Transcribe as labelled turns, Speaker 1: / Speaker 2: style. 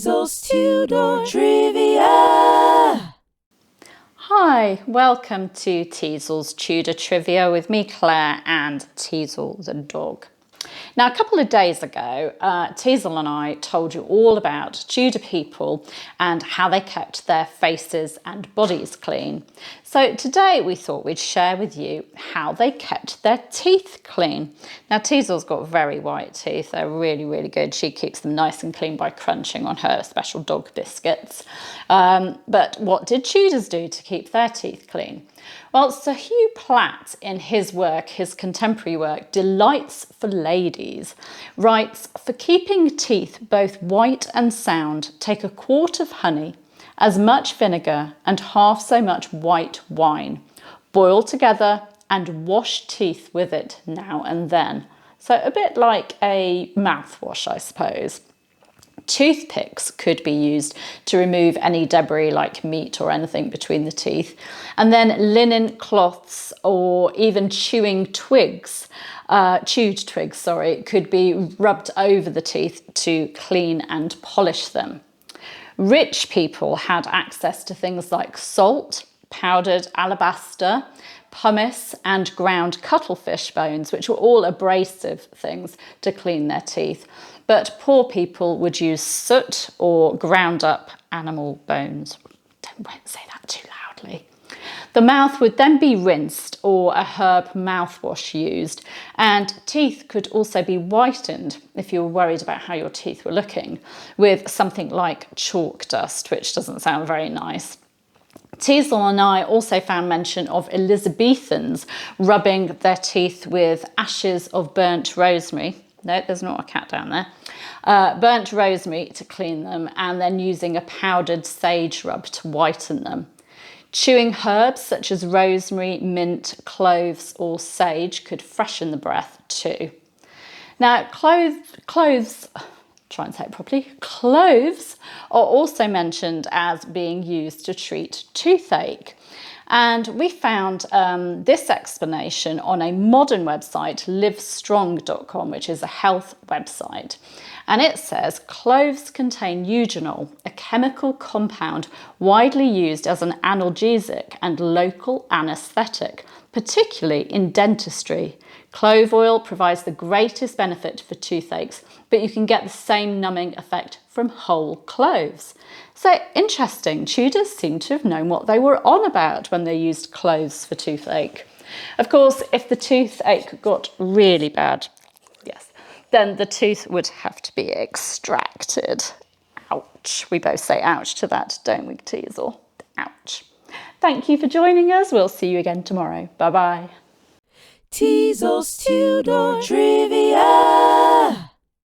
Speaker 1: Teasel's Tudor Trivia!
Speaker 2: Hi, welcome to Teasel's Tudor Trivia with me, Claire, and Teasel the dog. Now, a couple of days ago, Teasel and I told you all about Tudor people and how they kept their faces and bodies clean. So today we thought we'd share with you how they kept their teeth clean. Now, Teasel's got very white teeth. They're really, really good. She keeps them nice and clean by crunching on her special dog biscuits. But what did Tudors do to keep their teeth clean? Well, Sir Hugh Platt, in his work, his contemporary work, Delights for Ladies, writes, "For keeping teeth both white and sound, take a quart of honey, as much vinegar and half so much white wine. Boil together and wash teeth with it now and then." So a bit like a mouthwash, I suppose. Toothpicks could be used to remove any debris like meat or anything between the teeth. And then linen cloths or even chewed twigs, could be rubbed over the teeth to clean and polish them. Rich people had access to things like salt, powdered alabaster, pumice and ground cuttlefish bones, which were all abrasive things to clean their teeth. But poor people would use soot or ground up animal bones. Don't say that too loudly. The mouth would then be rinsed or a herb mouthwash used, and teeth could also be whitened if you were worried about how your teeth were looking with something like chalk dust, which doesn't sound very nice. Teasel and I also found mention of Elizabethans rubbing their teeth with ashes of burnt rosemary. No, there's not a cat down there. Burnt rosemary to clean them, and then using a powdered sage rub to whiten them. Chewing herbs such as rosemary, mint, cloves or sage could freshen the breath too. Now, cloves are also mentioned as being used to treat toothache. And we found this explanation on a modern website, livestrong.com, which is a health website. And it says cloves contain eugenol, a chemical compound widely used as an analgesic and local anaesthetic, particularly in dentistry. Clove oil provides the greatest benefit for toothaches, but you can get the same numbing effect from whole cloves. So interesting, Tudors seem to have known what they were on about when they used cloves for toothache. Of course, if the toothache got really bad, then the tooth would have to be extracted. Ouch. We both say ouch to that, don't we, Teasel? Ouch. Thank you for joining us. We'll see you again tomorrow. Bye-bye.
Speaker 1: Teasel's Tudor Trivia!